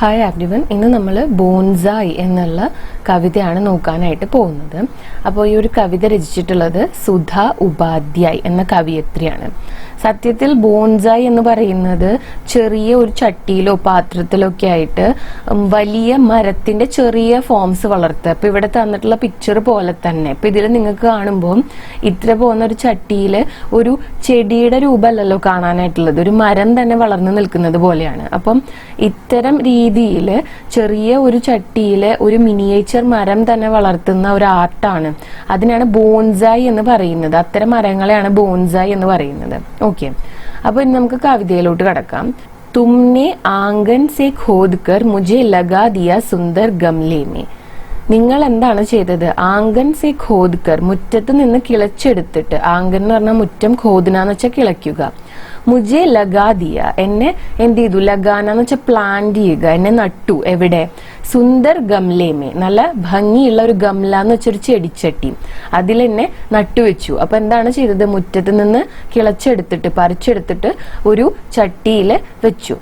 Hi everyone, ഇന്ന് നമ്മൾ bonsai എന്നുള്ള കവിതയാണ് നോക്കാനായിട്ട് പോകുന്നത്. അപ്പോൾ ഈ ഒരു കവിത രചിച്ചിട്ടുള്ളത് സുധ ഉപാധ്യായ് എന്ന കവിയത്രിയാണ്. സത്യത്തിൽ ബോൺസായി എന്ന് പറയുന്നത് ചെറിയ ഒരു ചട്ടിയിലോ പാത്രത്തിലോ ഒക്കെ ആയിട്ട് വലിയ മരത്തിന്റെ ചെറിയ ഫോംസ് വളർത്തുക. ഇപ്പൊ ഇവിടെ തന്നിട്ടുള്ള പിക്ചർ പോലെ തന്നെ ഇപ്പൊ ഇതിൽ നിങ്ങൾക്ക് കാണുമ്പോൾ ഇത്ര പോകുന്ന ഒരു ചട്ടിയിൽ ഒരു ചെടിയുടെ രൂപമല്ലല്ലോ കാണാനായിട്ടുള്ളത്, ഒരു മരം തന്നെ വളർന്നു നിൽക്കുന്നത് പോലെയാണ്. അപ്പം ഇത്തരം രീതിയിൽ ചെറിയ ഒരു ചട്ടിയിൽ ഒരു മിനിയേച്ചർ മരം തന്നെ വളർത്തുന്ന ഒരു ആർട്ടാണ്, അതിനാണ് ബോൺസായി എന്ന് പറയുന്നത്. അത്തരം മരങ്ങളെയാണ് ബോൺസായി എന്ന് പറയുന്നത്. ഓക്കെ, അപ്പൊ ഇനി നമുക്ക് കവിതയിലോട്ട് കടക്കാം. തുമ്നെ ആംഗൻ സെ ഖോദ് കർ മുझे ലഗാ ദിയ സുന്ദർ ഗംലേ മേ. നിങ്ങൾ എന്താണ് ചെയ്തത്? ആംഗൻ സെ ഖോദ് കർ, മുറ്റത്ത് നിന്ന് കിളച്ചെടുത്തിട്ട്. ആംഗൻ എന്ന് പറഞ്ഞാൽ മുറ്റം, ഖോദനാന്ന് വെച്ചാൽ കിളയ്ക്കുക. മുझे ലഗാ ദിയ, എന്നെ എന്ത് ചെയ്തു? ലഗാനാന്ന് വെച്ചാൽ പ്ലാന്റ് ചെയ്യുക, എന്നെ നട്ടു. എവിടെ? സുന്ദർ ഗംലേമേ, നല്ല ഭംഗിയുള്ള ഒരു ഗംല എന്ന് വെച്ചൊരു ചെടിച്ചട്ടി, അതിലെന്നെ നട്ടുവെച്ചു. അപ്പൊ എന്താണ് ചെയ്തത്? മുറ്റത്ത് നിന്ന് കിളച്ചെടുത്തിട്ട് പറിച്ചെടുത്തിട്ട് ഒരു ചട്ടിയിൽ വെച്ചു.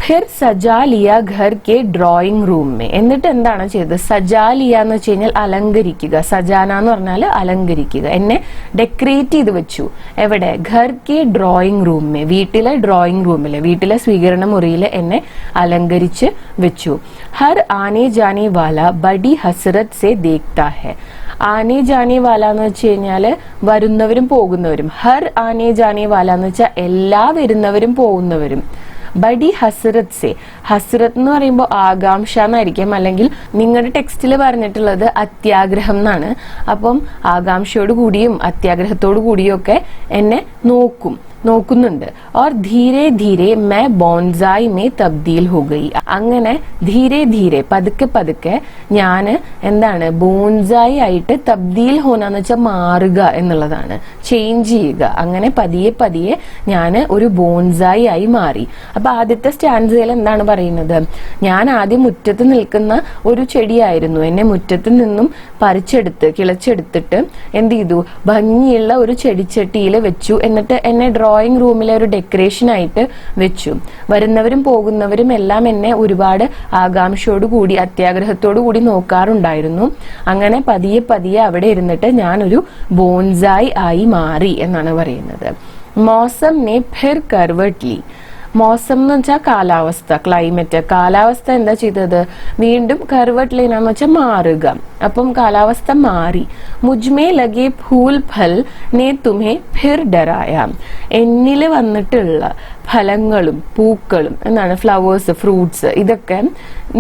ഫിർ സജാലിയ ഘർ കെ ഡ്രോയിങ് റൂം മേ. എന്നിട്ട് എന്താണ് ചെയ്തത്? സജാലിയ എന്ന് വെച്ച് കഴിഞ്ഞാൽ അലങ്കരിക്കുക. സജാന എന്ന് പറഞ്ഞാൽ അലങ്കരിക്കുക. എന്നെ ഡെക്കറേറ്റ് ചെയ്ത് വെച്ചു. എവിടെ? ഘർ കെ ഡ്രോയിങ് റൂം മേ, വീട്ടിലെ ഡ്രോയിങ് റൂമില്, വീട്ടിലെ സ്വീകരണ മുറിയിൽ എന്നെ അലങ്കരിച്ച് വെച്ചു. ഹർ ആനെ ജാനെ വാല ബഡി ഹസ്രത് സെ ദേഖ്താ ഹെ. ആനെ ജാനെ വാല എന്ന് വെച്ച് കഴിഞ്ഞാല് വരുന്നവരും പോകുന്നവരും. ഹർ ആനെ ജാനെ വാല എന്ന് വെച്ചാൽ എല്ലാ വരുന്നവരും പോകുന്നവരും. ബഡി ഹസ്രത് സെ, ഹസ്രത്ത് എന്ന് പറയുമ്പോൾ ആകാംക്ഷ എന്നായിരിക്കും, അല്ലെങ്കിൽ നിങ്ങളുടെ ടെക്സ്റ്റിൽ പറഞ്ഞിട്ടുള്ളത് അത്യാഗ്രഹം എന്നാണ്. അപ്പം ആകാംക്ഷയോട് കൂടിയും അത്യാഗ്രഹത്തോടു കൂടിയും ഒക്കെ എന്നെ നോക്കുന്നുണ്ട്. और धीरे धीरे मैं ബോൺസായി മേ തബ്ദീൽ ഹോ ഗയി. അങ്ങനെ ധീരെ ധീരെ, പതുക്കെ പതുക്കെ ഞാൻ എന്താണ്? ബോൺസായി ആയിട്ട് തബ്ദീൽ ഹോനാന്ന് വെച്ചാൽ മാറുക എന്നുള്ളതാണ്, ചേഞ്ച് ചെയ്യുക. അങ്ങനെ പതിയെ പതിയെ ഞാൻ ഒരു ബോൺസായി ആയി മാറി. അപ്പൊ ആദ്യത്തെ സ്റ്റാൻസയിൽ എന്താണ് പറയുന്നത്? ഞാൻ ആദ്യം മുറ്റത്ത് നിൽക്കുന്ന ഒരു ചെടിയായിരുന്നു, എന്നെ മുറ്റത്ത് നിന്നും പറിച്ചെടുത്ത് കിളച്ചെടുത്തിട്ട് എന്ത് ചെയ്തു? ഭംഗിയുള്ള ഒരു ചെടിച്ചട്ടിയിൽ വെച്ചു. എന്നിട്ട് എന്നെ ഡ്രോയിങ് റൂമിലെ ഒരു ഡെക്കറേഷൻ ആയിട്ട് വെച്ചു. വരുന്നവരും പോകുന്നവരും എല്ലാം എന്നെ ഒരുപാട് ആകാംക്ഷയോട് കൂടി അത്യാഗ്രഹത്തോടു കൂടി നോക്കാറുണ്ടായിരുന്നു. അങ്ങനെ പതിയെ പതിയെ അവിടെ ഇരുന്നിട്ട് ഞാനൊരു ബോൺസായി ആയി മാറി എന്നാണ് പറയുന്നത്. മൗസം ने फिर करवट ली. മോസം എന്ന് വെച്ചാൽ കാലാവസ്ഥ, ക്ലൈമറ്റ്. കാലാവസ്ഥ എന്താ ചെയ്തത്? വീണ്ടും കർവട്ട് ലീനാന്ന് വെച്ചാൽ മാറുക. അപ്പം കാലാവസ്ഥ മാറി. മുജ്മേ ലഗേ ഫൂൽ ഫൽ നേ തുമേ ഫിർ ഡറായ. എന്നില് വന്നിട്ടുള്ള ഫലങ്ങളും പൂക്കളും എന്നാണ്, ഫ്ലവേഴ്സ്, ഫ്രൂട്ട്സ്, ഇതൊക്കെ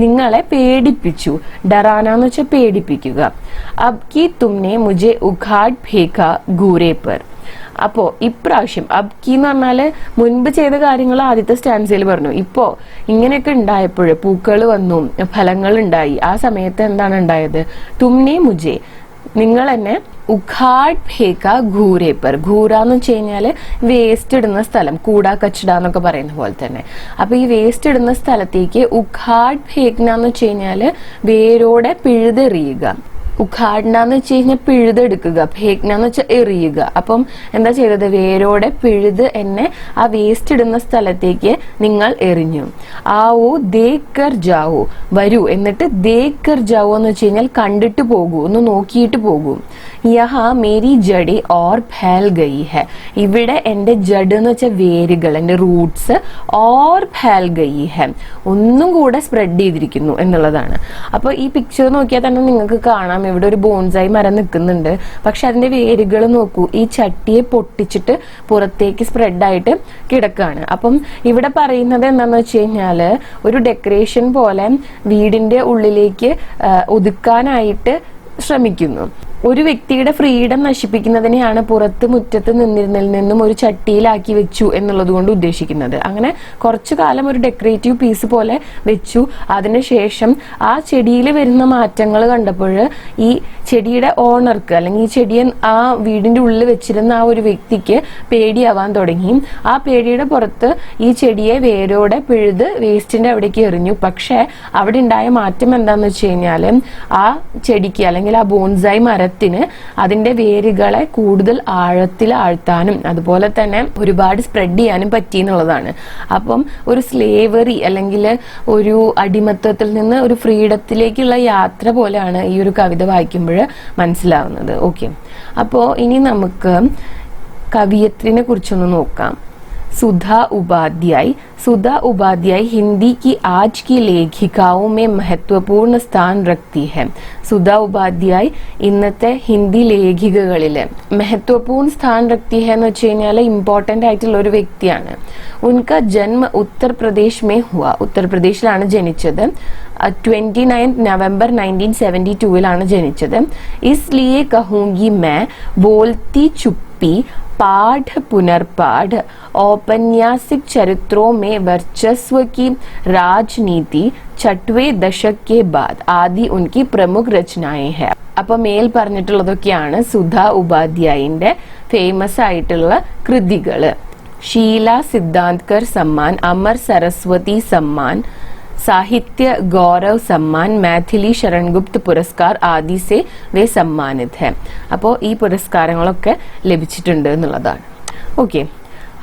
നിങ്ങളെ പേടിപ്പിച്ചു. ഡറാനാന്ന് വെച്ചാൽ പേടിപ്പിക്കുക. അബ് കി തുമ്നെ മുझे ഉഖാഡ് ഫേക ഗൂരേ പർ. അപ്പോ ഇപ്രാവശ്യം അബ്കി എന്ന് പറഞ്ഞാല് മുൻപ് ചെയ്ത കാര്യങ്ങൾ ആദ്യത്തെ സ്റ്റാൻസയിൽ പറഞ്ഞു. ഇപ്പോ ഇങ്ങനെയൊക്കെ ഉണ്ടായപ്പോൾ പൂക്കൾ വന്നു, ഫലങ്ങൾ ഉണ്ടായി. ആ സമയത്ത് എന്താണ് ഉണ്ടായത്? തുമ്നെ മുझे, നിങ്ങൾ എന്നെ ഉഖാഡ് ഫേക ഘൂരേ പർ. ഘൂര എന്ന് വെച്ച് കഴിഞ്ഞാല് വേസ്റ്റ് ഇടുന്ന സ്ഥലം, കൂടാ കച്ചട എന്നൊക്കെ പറയുന്ന പോലെ തന്നെ. അപ്പൊ ഈ വേസ്റ്റ് ഇടുന്ന സ്ഥലത്തേക്ക് ഉഖാഡ് ഫേക്നാന്ന് വെച്ച് കഴിഞ്ഞാല് വേരോടെ പിഴുതെറിയുക. ഉഖാഡ്നാന്ന് വെച്ച് കഴിഞ്ഞാൽ പിഴുതെടുക്കുക, ഫേക്നാന്ന് വെച്ചാൽ എറിയുക. അപ്പം എന്താ ചെയ്തത്? വേരോടെ പിഴുത് എന്നെ ആ വേസ്റ്റ് ഇടുന്ന സ്ഥലത്തേക്ക് നിങ്ങൾ എറിഞ്ഞു. ആവോ ദേക്കർ ജാവോ, വരൂ. എന്നിട്ട് ദേക്കർ ജാവോ എന്ന് വെച്ച് കഴിഞ്ഞാൽ കണ്ടിട്ട് പോകൂ, ഒന്ന് നോക്കിയിട്ട് പോകൂ. യഹാ മേരി ജഡി ഓർ ഫൈൽ ഗയി ഹെ. ഇവിടെ എന്റെ ജഡ് എന്ന് വെച്ചാൽ വേരുകൾ, എന്റെ റൂട്ട്സ്, ഓർ ഫൈൽ ഗയി ഹെ, ഒന്നും കൂടെ സ്പ്രെഡ് ചെയ്തിരിക്കുന്നു എന്നുള്ളതാണ്. അപ്പൊ ഈ പിക്ചർ നോക്കിയാൽ തന്നെ നിങ്ങൾക്ക് കാണാം, ഇവിടെ ഒരു ബോൺസായി മരം നിൽക്കുന്നുണ്ട്. പക്ഷെ അതിന്റെ വേരുകൾ നോക്കൂ, ഈ ചട്ടിയെ പൊട്ടിച്ചിട്ട് പുറത്തേക്ക് സ്പ്രെഡ് ആയിട്ട് കിടക്കാണ്. അപ്പം ഇവിടെ പറയുന്നത് എന്താന്ന് വെച്ച് കഴിഞ്ഞാല് ഒരു ഡെക്കറേഷൻ പോലെ വീടിന്റെ ഉള്ളിലേക്ക് ഒതുക്കാനായിട്ട് ശ്രമിക്കുന്നു. ഒരു വ്യക്തിയുടെ ഫ്രീഡം നശിപ്പിക്കുന്നതിനെയാണ് പുറത്ത് മുറ്റത്ത് നിന്നിരുന്നതിൽ നിന്നും ഒരു ചട്ടിയിലാക്കി വെച്ചു എന്നുള്ളത് കൊണ്ട് ഉദ്ദേശിക്കുന്നത്. അങ്ങനെ കുറച്ചു കാലം ഒരു ഡെക്കറേറ്റീവ് പീസ് പോലെ വെച്ചു. അതിനുശേഷം ആ ചെടിയിൽ വരുന്ന മാറ്റങ്ങൾ കണ്ടപ്പോൾ ഈ ചെടിയുടെ ഓണർക്ക്, അല്ലെങ്കിൽ ഈ ചെടിയെ ആ വീടിന്റെ ഉള്ളിൽ വെച്ചിരുന്ന ആ ഒരു വ്യക്തിക്ക് പേടിയാവാൻ തുടങ്ങി. ആ പേടിയുടെ പുറത്ത് ഈ ചെടിയെ വേരോടെ പിഴുത് വേസ്റ്റിന്റെ അവിടേക്ക് എറിഞ്ഞു. പക്ഷെ അവിടെ ഉണ്ടായ മാറ്റം എന്താന്ന് വെച്ച് കഴിഞ്ഞാല് ആ ചെടിക്ക്, അല്ലെങ്കിൽ ആ ബോൺസായി മരത്തിന് മതത്തിന് അതിന്റെ വേരുകളെ കൂടുതൽ ആഴത്തിൽ ആഴ്ത്താനും അതുപോലെ തന്നെ ഒരുപാട് സ്പ്രെഡ് ചെയ്യാനും പറ്റി എന്നുള്ളതാണ്. അപ്പം ഒരു സ്ലേവറി അല്ലെങ്കിൽ ഒരു അടിമത്വത്തിൽ നിന്ന് ഒരു ഫ്രീഡത്തിലേക്കുള്ള യാത്ര പോലെയാണ് ഈ ഒരു കവിത വായിക്കുമ്പോൾ മനസ്സിലാവുന്നത്. ഓക്കെ, അപ്പോൾ ഇനി നമുക്ക് കവിയത്രിനെ കുറിച്ചൊന്ന് നോക്കാം. सुधा उपाध्याय. सुधा उपाध्याय हिंदी की आज की लेखिकाओं में महत्वपूर्ण स्थान रखती है. सुधा उपाध्याय ഇന്നത്തെ ഹിന്ദി ലേഖികകളിലെ महत्वपूर्ण स्थान रखती है എന്ന് വെച്ച് കഴിഞ്ഞാൽ ഇമ്പോർട്ടൻ്റ് ആയിട്ടുള്ള ഒരു വ്യക്തിയാണ്. उनका जन्म उत्तर प्रदेश में हुआ. ഉത്തർപ്രദേശിലാണ് ജനിച്ചത്. 29 नवंबर 1972 ജനിച്ചത്. इसलिए कहूंगी मैं बोलती चुप्पी, पाठ पुनर्पाठ, औपन्यासिक चरित्रों में वर्चस्व की राजनीति, 6वें दशक के बाद आदि उनकी प्रमुख रचनाएं हैं. അപ്പൊ മേൽ പറഞ്ഞിട്ടുള്ളതൊക്കെയാണ് സുധാ ഉപാധ്യായിന്റെ ഫേമസ് ആയിട്ടുള്ള കൃതികള്. ഷീല സിദ്ധാന്തകർ സമ്മാൻ, അമർ സരസ്വതി സമ്മാൻ, साहित्य गौरव सम्मान, मैथिली शरणगुप्त पुरस्कार आदि से वे सम्मानित है. അപ്പോൾ ഈ പുരസ്കാരങ്ങളൊക്കെ ലഭിച്ചിട്ടുണ്ട് എന്നുള്ളതാണ്. ഓക്കെ,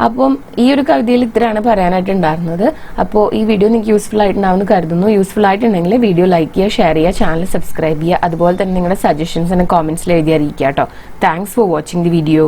അപ്പം ഈ ഒരു കവിതയിൽ ഇത്രയാണ് പറയാനായിട്ടുണ്ടായിരുന്നത്. അപ്പോൾ ഈ വീഡിയോ നിങ്ങൾക്ക് യൂസ്ഫുൾ ആയിട്ടുണ്ടാവുമെന്ന് കരുതുന്നു. യൂസ്ഫുൾ ആയിട്ടുണ്ടെങ്കിൽ വീഡിയോ ലൈക്ക് ചെയ്യുക, ഷെയർ ചെയ്യുക, ചാനൽ സബ്സ്ക്രൈബ് ചെയ്യുക. അതുപോലെ തന്നെ നിങ്ങളുടെ സജഷൻസ് ആൻഡ് കോമെന്റ്സിൽ എഴുതി അറിയിക്കുക കേട്ടോ. Thanks for watching the video.